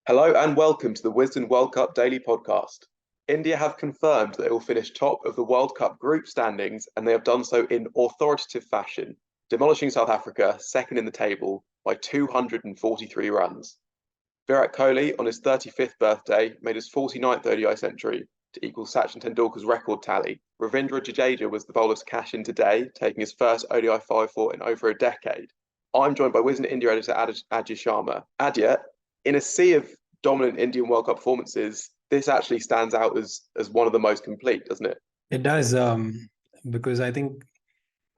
Hello and welcome to the Wisden World Cup Daily Podcast. India have confirmed they will finish top of the World Cup group standings, and they have done so in authoritative fashion, demolishing South Africa, second in the table, by 243 runs. Virat Kohli, on his 35th birthday, made his 49th ODI century to equal Sachin Tendulkar's record tally. Ravindra Jadeja was the bowler to cash in today, taking his first ODI 5-4 in over a decade. I'm joined by Wisden India editor Aadya Sharma. Aadya, in a sea of dominant Indian World Cup performances, this actually stands out as one of the most complete, doesn't it? It does, because I think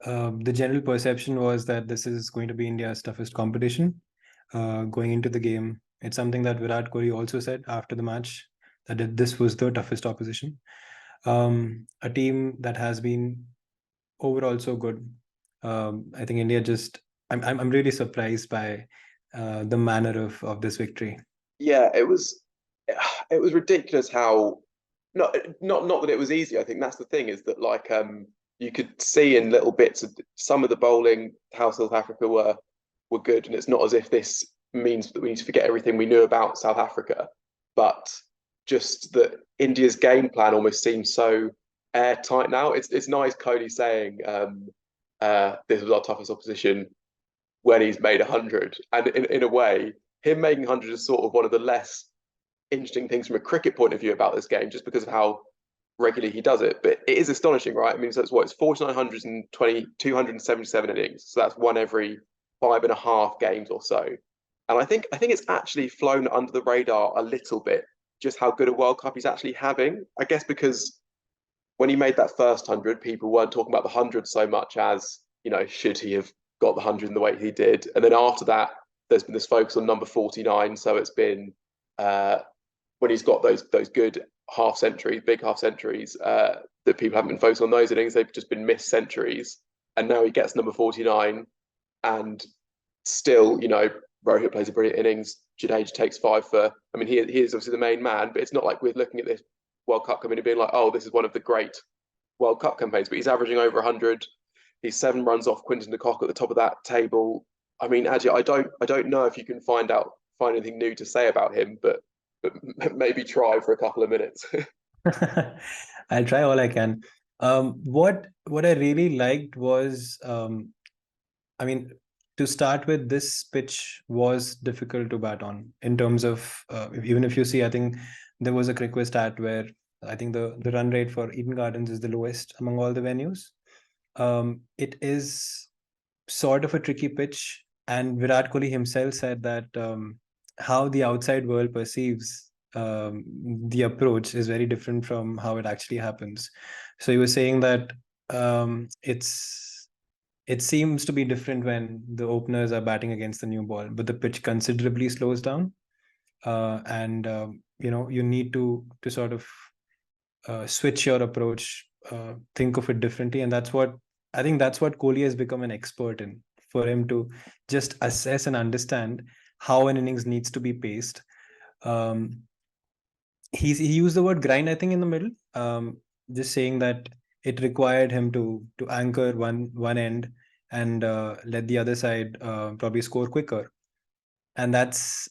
the general perception was that this is going to be India's toughest competition going into the game. It's something that Virat Kohli also said after the match, that this was the toughest opposition. A team that has been overall so good. I think India I'm really surprised by the manner of this victory. Yeah, it was ridiculous how not that it was easy. I think that's the thing, is that you could see in little bits of some of the bowling how South Africa were good, and it's not as if this means that we need to forget everything we knew about South Africa, but just that India's game plan almost seems so airtight now. It's nice Kohli saying this was our toughest opposition when he's made 100, and in a way, him making 100 is sort of one of the less interesting things from a cricket point of view about this game, just because of how regularly he does it. But it is astonishing, right? I mean, so it's 4,920, 277 innings. So that's one every 5.5 games or so. And I think it's actually flown under the radar a little bit, just how good a World Cup he's actually having. I guess because when he made that first 100, people weren't talking about the 100 so much as, should he have got the 100 in the way he did? And then after that, there's been this focus on number 49. So it's been when he's got those good half centuries, big half centuries, that people haven't been focused on those innings. They've just been missed centuries. And now he gets number 49, and still, Rohit plays a brilliant innings. Jadeja takes 5 for. I mean, he is obviously the main man, but it's not like we're looking at this World Cup coming and being like, oh, this is one of the great World Cup campaigns. But he's averaging over 100. He's 7 runs off Quinton de Kock at the top of that table. I mean, Aadya, I don't know if you can find anything new to say about him, but maybe try for a couple of minutes. I'll try all I can. What I really liked was, I mean, to start with, this pitch was difficult to bat on in terms of, even if you see, I think there was a cricket stat where I think the run rate for Eden Gardens is the lowest among all the venues. It is sort of a tricky pitch, and Virat Kohli himself said that how the outside world perceives the approach is very different from how it actually happens. So he was saying that it seems to be different when the openers are batting against the new ball, but the pitch considerably slows down, and you need to sort of switch your approach, think of it differently, and that's what Kohli has become an expert in. For him to just assess and understand how an innings needs to be paced. He used the word grind, I think, in the middle, just saying that it required him to anchor one end and let the other side probably score quicker. And that's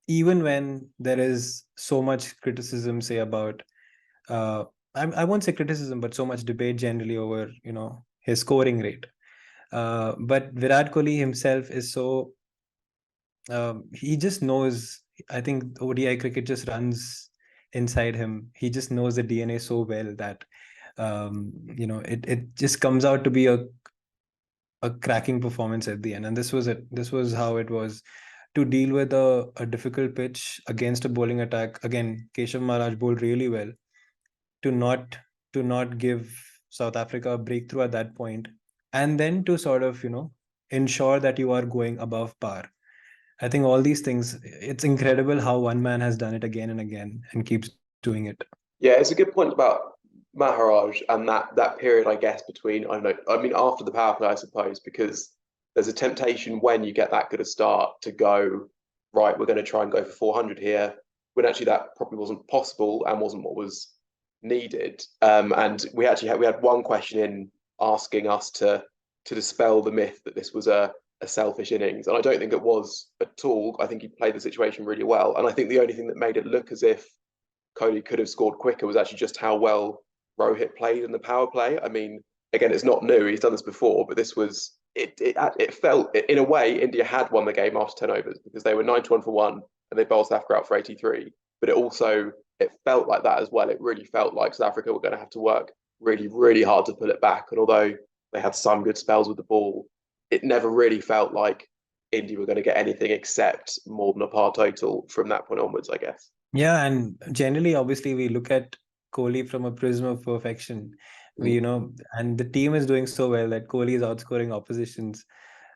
even when there is so much criticism, say, about I won't say criticism, but so much debate generally over his scoring rate. But Virat Kohli himself is so he just knows. I think ODI cricket just runs inside him. He just knows the DNA so well that it just comes out to be a cracking performance at the end. And this was it. This was how it was to deal with a difficult pitch against a bowling attack. Again, Keshav Maharaj bowled really well to not give South Africa a breakthrough at that point, and then to sort of ensure that you are going above par. I think all these things, it's incredible how one man has done it again and again and keeps doing it. Yeah, it's a good point about Maharaj and that period, I guess, between, I don't know, I mean, after the power play, I suppose, because there's a temptation when you get that good a start to go, right, we're going to try and go for 400 here, when actually that probably wasn't possible and wasn't what was needed. And we had one question in asking us to dispel the myth that this was a a selfish innings, and I don't think it was at all. I think he played the situation really well, and I think the only thing that made it look as if Kohli could have scored quicker was actually just how well Rohit played in the power play. I mean, again, it's not new; he's done this before, but this was it felt in a way India had won the game after 10 overs because they were 91 for one and they bowled South Africa out for 83. But it felt like that as well. It really felt like South Africa were going to have to work really, really hard to pull it back. And although they had some good spells with the ball, it never really felt like India were going to get anything except more than a par total from that point onwards, I guess. Yeah, and generally, obviously, we look at Kohli from a prism of perfection. And the team is doing so well that Kohli is outscoring oppositions.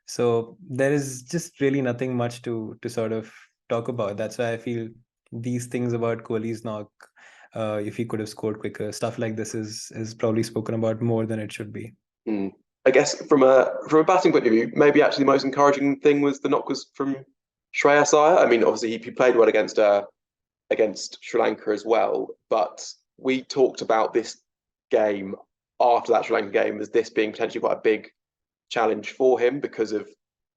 So there is just really nothing much to sort of talk about. That's why I feel these things about Kohli's knock, if he could have scored quicker, stuff like this is probably spoken about more than it should be. Mm. I guess from a batting point of view, maybe actually the most encouraging thing was the knock was from Shreyas Iyer. I mean, obviously he played well against Sri Lanka as well. But we talked about this game after that Sri Lanka game as this being potentially quite a big challenge for him because of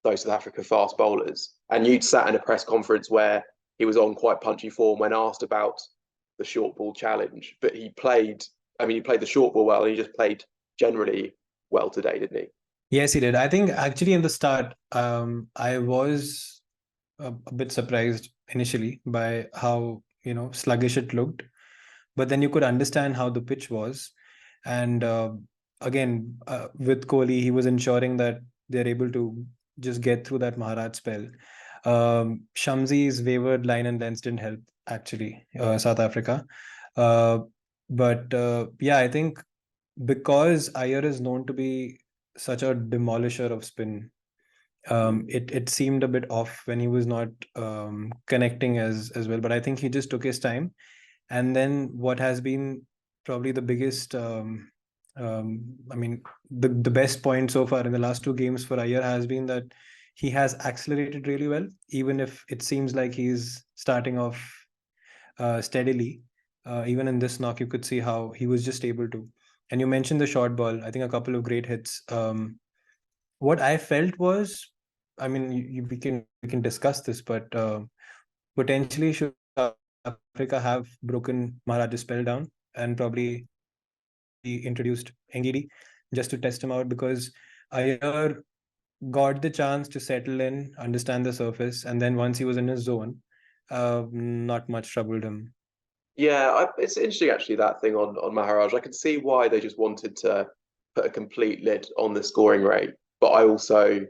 those South Africa fast bowlers. And you'd sat in a press conference where he was on quite punchy form when asked about the short ball challenge. But he played the short ball well and he just played generally well today, didn't he? Yes, he did. I think actually in the start, I was a bit surprised initially by how sluggish it looked, but then you could understand how the pitch was, and again with Kohli, he was ensuring that they're able to just get through that Maharaj spell. Shamsi's wayward line and lengths didn't help actually South Africa, uh, but yeah, I think because Iyer is known to be such a demolisher of spin, it seemed a bit off when he was not connecting as well. But I think he just took his time. And then what has been probably the biggest, I mean, the best point so far in the last two games for Iyer has been that he has accelerated really well, even if it seems like he's starting off steadily. Even in this knock, you could see how he was just able to. And you mentioned the short ball. I think a couple of great hits. What I felt was, I mean, we can discuss this, but potentially should Africa have broken Maharaj's spell down and probably introduced Ngidi just to test him out, because Iyer got the chance to settle in, understand the surface, and then once he was in his zone, not much troubled him. Yeah, it's interesting actually that thing on Maharaj. I can see why they just wanted to put a complete lid on the scoring rate, but I also,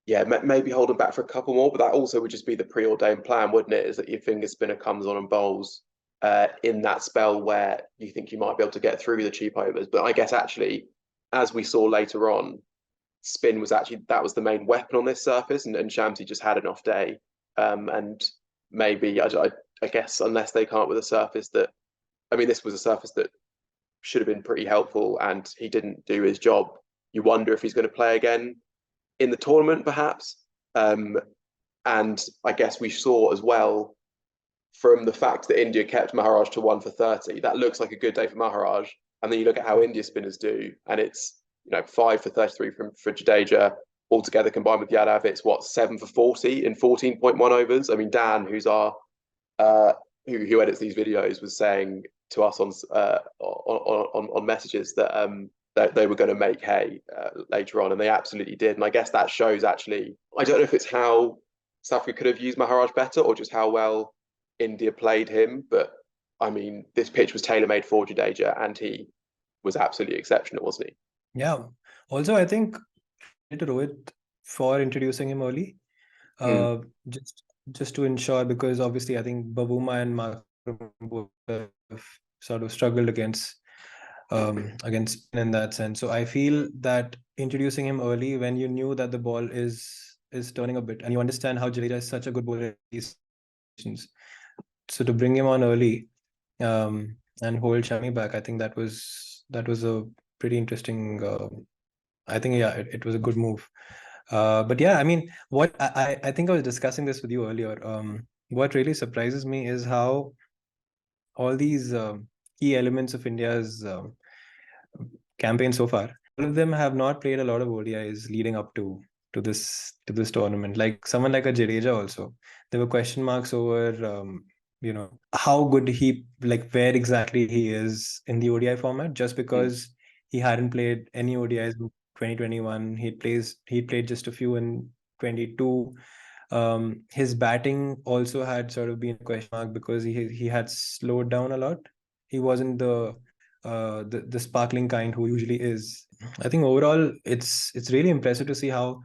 yeah, maybe hold them back for a couple more. But that also would just be the preordained plan, wouldn't it? Is that your finger spinner comes on and bowls in that spell where you think you might be able to get through the cheap overs. But I guess actually, as we saw later on, spin was actually that was the main weapon on this surface, and Shamsi just had an off day, and maybe I guess unless they come up with a surface that, I mean, this was a surface that should have been pretty helpful, and he didn't do his job. You wonder if he's going to play again in the tournament, perhaps. And I guess we saw as well from the fact that India kept Maharaj to 1 for 30. That looks like a good day for Maharaj. And then you look at how India spinners do, and it's 5 for 33 for Jadeja. Altogether combined with Yadav, it's what, 7 for 40 in 14.1 overs. I mean, Dan, who's our who edits these videos, was saying to us on messages that they were going to make hay later on, and they absolutely did. And I guess that shows actually. I don't know if it's how South Africa could have used Maharaj better or just how well India played him, but I mean, this pitch was tailor made for Jadeja, and he was absolutely exceptional, wasn't he? Yeah. Also, I think to Rohit for introducing him early, Mm. uh, just just to ensure, because obviously I think Babuma and Mark both have sort of struggled against spin in that sense. So I feel that introducing him early when you knew that the ball is turning a bit, and you understand how Jadeja is such a good bowler in these situations. So to bring him on early, and hold Shami back, I think that was a pretty interesting. I think yeah, it was a good move. But yeah, I mean, what I think I was discussing this with you earlier. What really surprises me is how all these key elements of India's campaign so far, all of them have not played a lot of ODIs leading up to to this tournament. Like someone like a Jadeja also, there were question marks over how good he, like where exactly he is in the ODI format, just Mm. because he hadn't played any ODIs in 2021. He played just a few in 22. His batting also had sort of been a question mark because he had slowed down a lot. He wasn't the sparkling kind who usually is. I think overall it's really impressive to see how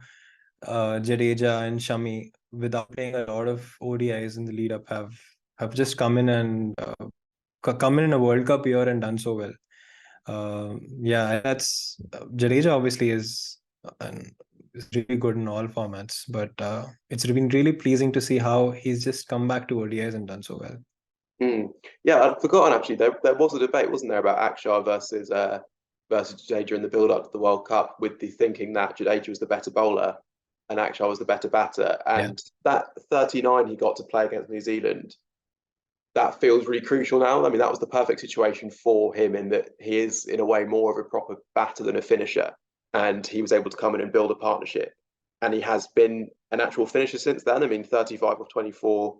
Jadeja and Shami, without playing a lot of ODIs in the lead up, have just come in and come in a World Cup year and done so well. Yeah, that's Jadeja obviously is really good in all formats, but it's been really pleasing to see how he's just come back to ODIs and done so well. Mm. Yeah, I'd forgotten actually. There was a debate, wasn't there, about Akshar versus Jadeja in the build-up to the World Cup, with the thinking that Jadeja was the better bowler and Akshar was the better batter. Yeah, And that 39 he got to play against New Zealand, that feels really crucial now. I mean, that was the perfect situation for him in that he is, in a way, more of a proper batter than a finisher. And he was able to come in and build a partnership. And he has been an actual finisher since then. I mean, 35 of 24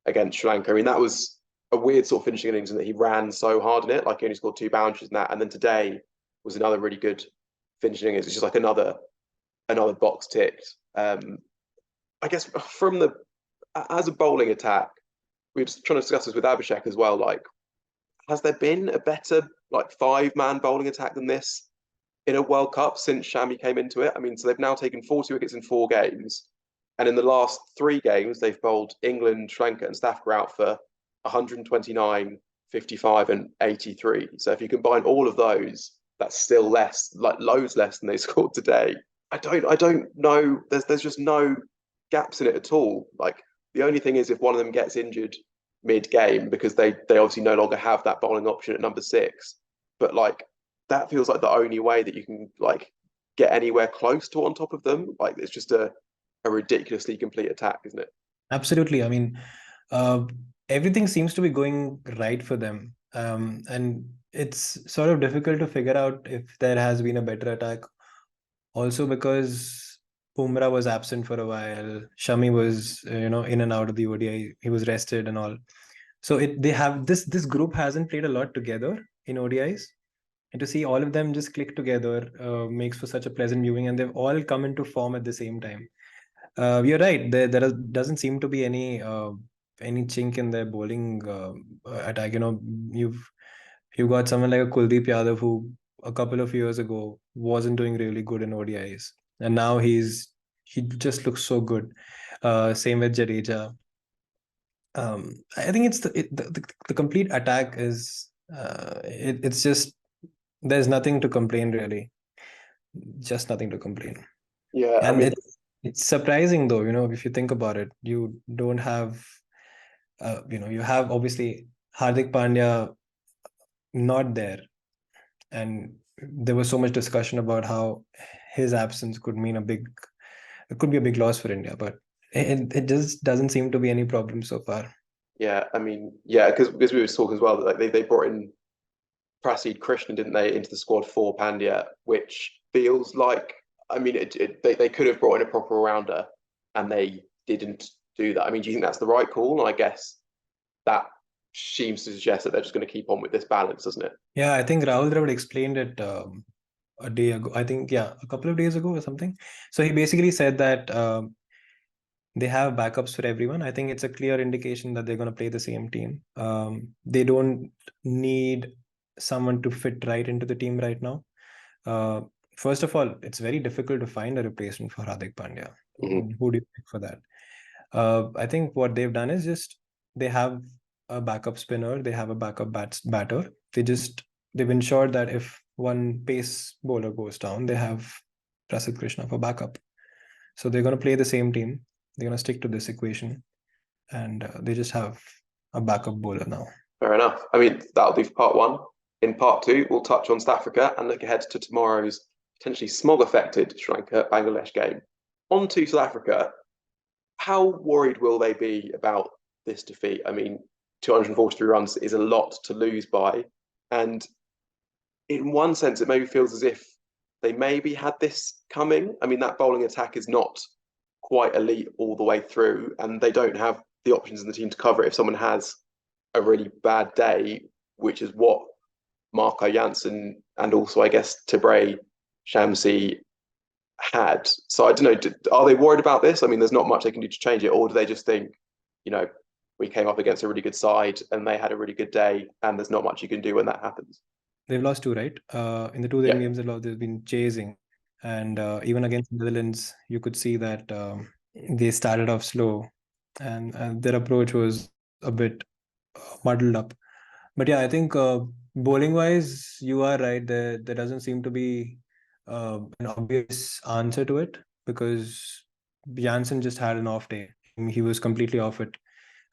against Sri Lanka. I mean, that was a weird sort of finishing innings in that he ran so hard in it. Like, he only scored 2 boundaries in that. And then today was another really good finishing innings. It's just like another box ticked. I guess as a bowling attack, we were just trying to discuss this with Abhishek as well. Like, has there been a better like 5-man bowling attack than this in a World Cup since Shami came into it? I mean, so they've now taken 40 wickets in 4 games, and in the last 3 games they've bowled England, Sri Lanka, and South Africa out for 129, 55, and 83. So if you combine all of those, that's still less, like loads less than they scored today. I don't know. There's just no gaps in it at all. Like, the only thing is if one of them gets injured mid-game, because they obviously no longer have that bowling option at number 6. But like, that feels like the only way that you can like get anywhere close to on top of them. Like, it's just a ridiculously complete attack, isn't it? absolutely. I mean, uh, everything seems to be going right for them, and it's sort of difficult to figure out if there has been a better attack. Also because Bumrah was absent for a while, Shami was in and out of the ODI. He was rested and all. So they have this group hasn't played a lot together in ODIs, and to see all of them just click together makes for such a pleasant viewing, and they've all come into form at the same time. You're right. Doesn't seem to be any chink in their bowling attack. You've got someone like a Kuldeep Yadav who a couple of years ago wasn't doing really good in ODIs, and now he just looks so good. Same with Jadeja. I think it's the complete attack is it's just there's nothing to complain really, just nothing to complain. Yeah, I And mean, it's surprising though, if you think about it, you don't have you have obviously Hardik Pandya not there, and there was so much discussion about how his absence it could be a big loss for India, but it just doesn't seem to be any problem so far. yeah, I mean, yeah, because we were talking as well that like they brought in Prasid Krishnan, didn't they, into the squad for Pandya, which feels like, I mean, they could have brought in a proper rounder and they didn't do that. I mean, do you think that's the right call? And I guess that seems to suggest that they're just going to keep on with this balance, doesn't it? Yeah, I think Rahul Dravid explained it a day ago. I think, yeah, a couple of days ago or something. So he basically said that they have backups for everyone. I think it's a clear indication that they're going to play the same team. They don't need someone to fit right into the team right now. Uh, First of all, it's very difficult to find a replacement for Hardik Pandya. Mm-hmm. Who do you pick for that? I think what they've done is just they have a backup spinner, they have a backup batter. They've ensured that if one pace bowler goes down, they have Prasid Krishna for backup. So they're going to play the same team. They're going to stick to this equation, and they just have a backup bowler now. Fair enough. I mean, that'll do for part one. In part two, we'll touch on South Africa and look ahead to tomorrow's potentially smog-affected Sri Lanka Bangladesh game. On to South Africa. How worried will they be about this defeat? I mean, 243 runs is a lot to lose by. And in one sense, it maybe feels as if they maybe had this coming. I mean, that bowling attack is not quite elite all the way through, and they don't have the options in the team to cover it if someone has a really bad day, which is what Marco Jansen and also, I guess, Tabré Shamsi had. So I don't know, are they worried about this? I mean, there's not much they can do to change it, or do they just think, you know, we came up against a really good side and they had a really good day, and there's not much you can do when that happens? They've lost two, right? In the two Yeah. games they've been chasing, and even against the Netherlands, you could see that they started off slow, and their approach was a bit muddled up. But yeah, I think bowling wise, you are right. There doesn't seem to be an obvious answer to it, because Janssen just had an off day. He was completely off it.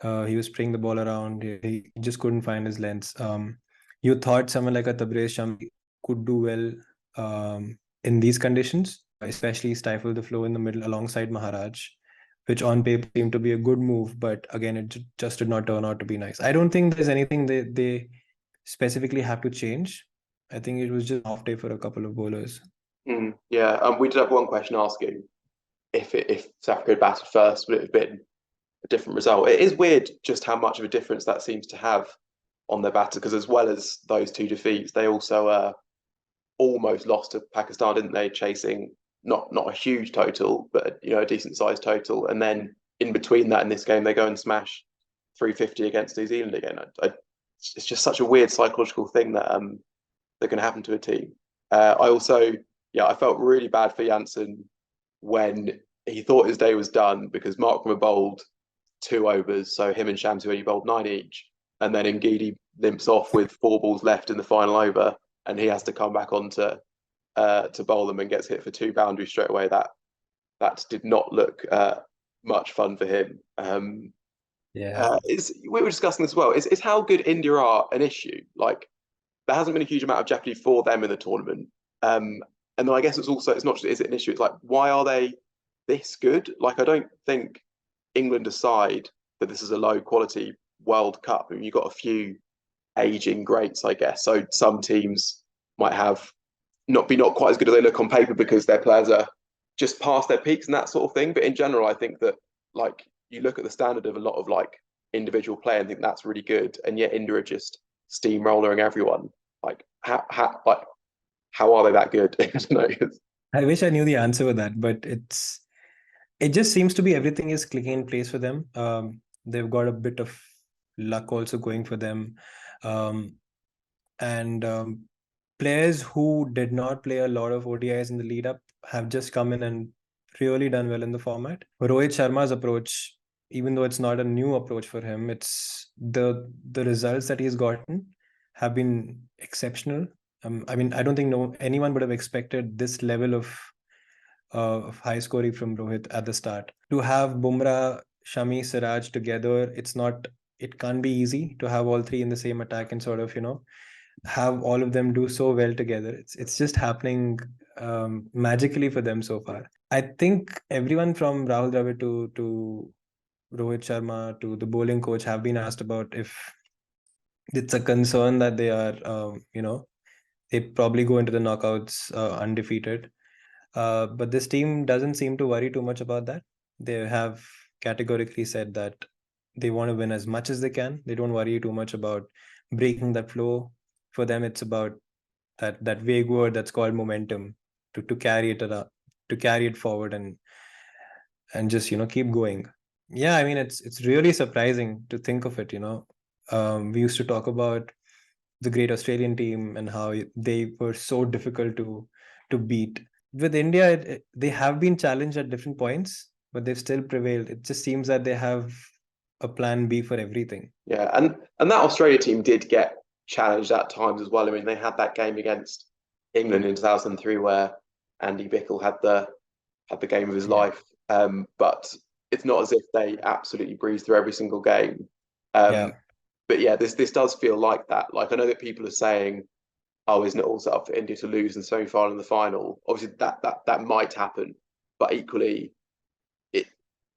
He was spraying the ball around. He just couldn't find his lengths. You thought someone like a Tabrez Shamsi could do well in these conditions, especially stifle the flow in the middle alongside Maharaj, which on paper seemed to be a good move, but again, it just did not turn out to be nice. I don't think there's anything they specifically have to change. I think it was just off day for a couple of bowlers. Yeah, we did have one question asking if South Africa had batted first, would it have been a different result? It is weird just how much of a difference that seems to have on their batter, because as well as those two defeats, they also almost lost to Pakistan, didn't they? Chasing not a huge total, but a decent sized total, and then in between that, in this game, they go and smash 350 against New Zealand again. It's just such a weird psychological thing that can happen to a team. I felt really bad for Janssen when he thought his day was done, because Markram bowled 2 overs, so him and Shamsi only bowled 9 each, and then Ngidi limps off with 4 balls left in the final over, and he has to come back on to bowl them and gets hit for 2 boundaries straight away. That did not look much fun for him. We were discussing this as well. Is how good India are an issue? Like, there hasn't been a huge amount of jeopardy for them in the tournament. And then I guess it's not just, is it an issue? It's like, why are they this good? Like, I don't think England decide that this is a low quality World Cup. I mean, you've got a few aging greats, I guess. So some teams might have not quite as good as they look on paper because their players are just past their peaks and that sort of thing. But in general, I think that, like, you look at the standard of a lot of like individual play and think that's really good, and yet India are just steamrolling everyone. Like, how are they that good? I don't know. I wish I knew the answer for that, but it just seems to be everything is clicking in place for them. They've got a bit of luck also going for them. And players who did not play a lot of ODIs in the lead up have just come in and really done well in the format. Rohit Sharma's approach, even though it's not a new approach for him, it's the results that he's gotten have been exceptional. I mean, I don't think anyone would have expected this level of high scoring from Rohit at the start. To have Bumrah, Shami, Siraj together, it can't be easy to have all three in the same attack and sort of, have all of them do so well together. It's just happening magically for them so far. I think everyone from Rahul Dravid to Rohit Sharma to the bowling coach have been asked about if it's a concern that they are, they probably go into the knockouts undefeated. But this team doesn't seem to worry too much about that. They have categorically said that they want to win as much as they can. They don't worry too much about breaking that flow. For them, it's about that vague word that's called momentum to carry it forward and just keep going. Yeah, I mean it's really surprising to think of it. We used to talk about the great Australian team and how they were so difficult to beat. With India, they have been challenged at different points, but they've still prevailed. It just seems that they have a plan B for everything. Yeah, and that Australia team did get challenged at times as well. I mean, they had that game against England in 2003 where Andy Bickle had the game of his life. But it's not as if they absolutely breezed through every single game. But yeah, this does feel like that. Like, I know that people are saying, "Oh, isn't it all set up for India to lose in the semi-final and the final?" Obviously, that might happen, but equally,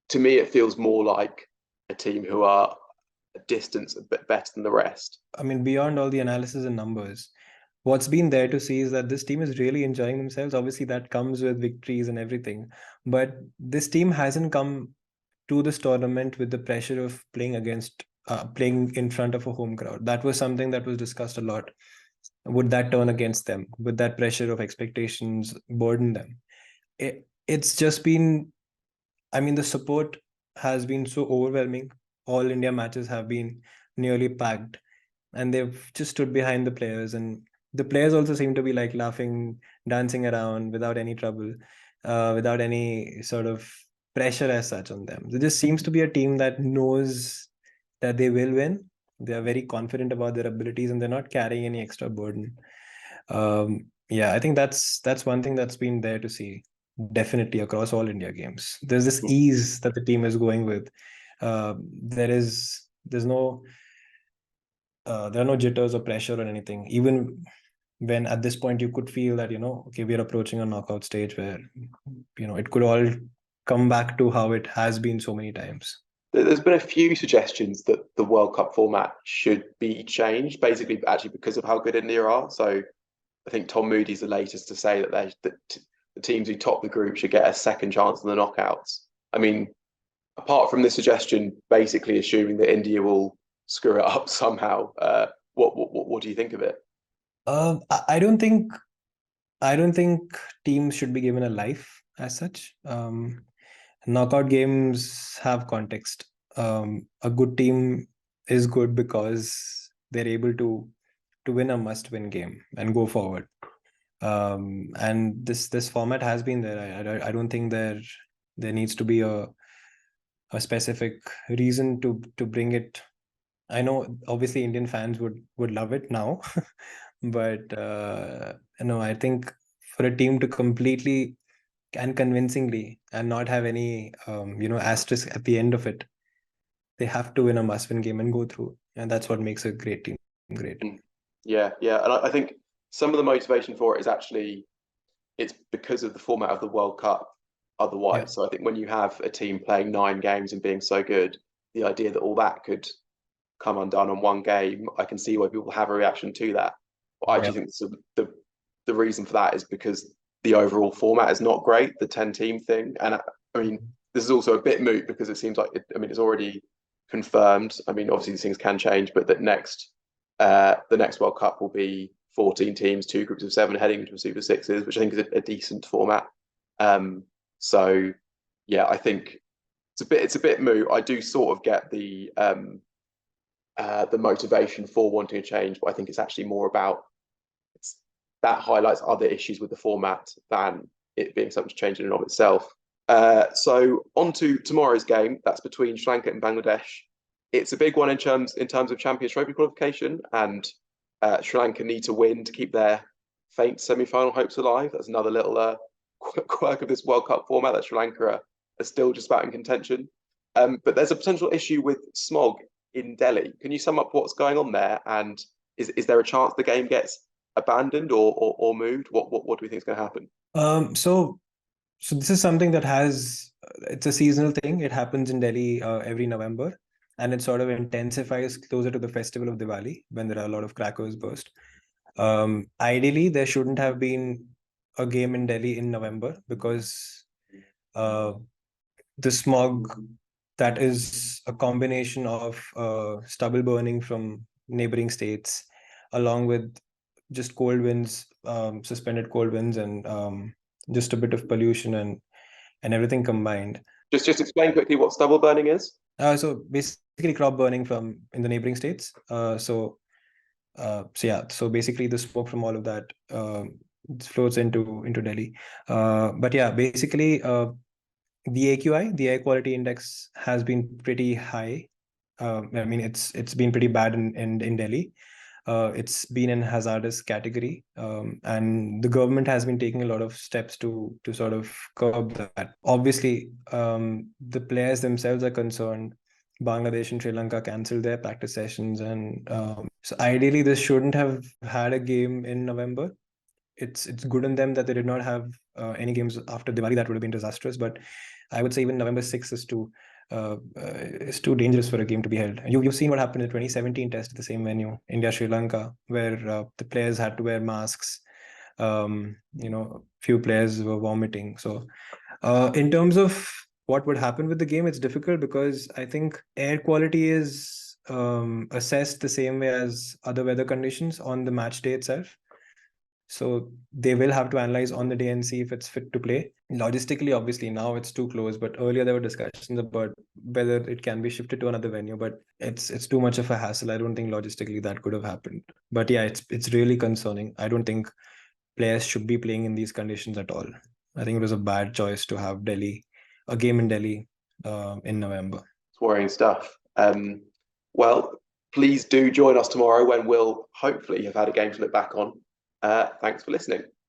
to me it feels more like a team who are a distance a bit better than the rest. I mean, beyond all the analysis and numbers, what's been there to see is that this team is really enjoying themselves. Obviously, that comes with victories and everything, but this team hasn't come to this tournament with the pressure of playing in front of a home crowd. That was something that was discussed a lot. Would that turn against them? Would that pressure of expectations burden them? It's just been, I mean, the support has been so overwhelming. All India matches have been nearly packed, and they've just stood behind the players. And the players also seem to be like laughing, dancing around without any trouble, without any sort of pressure as such on them. There just seems to be a team that knows that they will win. They are very confident about their abilities, and they're not carrying any extra burden. Yeah, I think that's one thing that's been there to see definitely across all India games. There's this ease that the team is going with. There's no there are no jitters or pressure or anything. Even when at this point you could feel that, okay, we're approaching a knockout stage where, it could all come back to how it has been so many times. There's been a few suggestions that the World Cup format should be changed, basically actually because of how good India are. So I think Tom Moody's the latest to say that the teams who top the group should get a second chance in the knockouts. I mean, apart from this suggestion, basically assuming that India will screw it up somehow, what do you think of it? I don't think teams should be given a life as such. Knockout games have context. A good team is good because they're able to win a must-win game and go forward. And this format has been there. I don't think there needs to be a specific reason to bring it. I know obviously Indian fans would love it now, but I think for a team to completely and convincingly and not have any asterisk at the end of it, they have to win a must-win game and go through, and that's what makes a great team great. Yeah, yeah, and I think some of the motivation for it is actually it's because of the format of the World Cup. Otherwise, Yeah. so I think when you have a team playing 9 games and being so good, the idea that all that could come undone on one game, I can see why people have a reaction to that. But I Yeah. actually think the reason for that is because the overall format is not great, the 10-team thing. And I mean, this is also a bit moot because it seems like it's already confirmed. I mean, obviously these things can change, but that the next World Cup will be 14 teams, 2 groups of 7 heading into a Super Sixes, which I think is a decent format. So yeah, I think it's a bit moot. I do sort of get the motivation for wanting to change, but I think it's actually more about that highlights other issues with the format than it being something to change in and of itself. So on to tomorrow's game. That's between Sri Lanka and Bangladesh. It's a big one in terms of Champions Trophy qualification, and Sri Lanka need to win to keep their faint semi-final hopes alive. That's another little quirk of this World Cup format that Sri Lanka are still just about in contention. But there's a potential issue with smog in Delhi. Can you sum up what's going on there? And is there a chance the game gets abandoned or moved? What do we think is going to happen? So this is something that it's a seasonal thing. It happens in Delhi every November, and it sort of intensifies closer to the festival of Diwali when there are a lot of crackers burst. Ideally, there shouldn't have been a game in Delhi in November because uh, the smog that is a combination of stubble burning from neighboring states, along with just cold winds, suspended cold winds, and just a bit of pollution and everything combined. Just explain quickly what stubble burning is. So basically, crop burning from in the neighboring states. So basically, the smoke from all of that floats into Delhi. But yeah, basically, the AQI, the air quality index, has been pretty high. I mean, it's been pretty bad in Delhi. It's been in hazardous category, and the government has been taking a lot of steps to sort of curb that. Obviously, the players themselves are concerned. Bangladesh and Sri Lanka cancelled their practice sessions, and so ideally, this shouldn't have had a game in November. It's good in them that they did not have any games after Diwali. That would have been disastrous. But I would say even November 6th is too is too dangerous for a game to be held. You've seen what happened in the 2017 test at the same venue, India Sri Lanka, where the players had to wear masks. Few players were vomiting. So in terms of what would happen with the game, it's difficult because I think air quality is assessed the same way as other weather conditions on the match day itself. So they will have to analyze on the day and see if it's fit to play. Logistically, obviously, now it's too close, but earlier there were discussions about whether it can be shifted to another venue, but it's too much of a hassle. I don't think logistically that could have happened. But yeah, it's really concerning. I don't think players should be playing in these conditions at all. I think it was a bad choice to have a game in Delhi in November. It's worrying stuff. Well, please do join us tomorrow when we'll hopefully have had a game to look back on. Thanks for listening.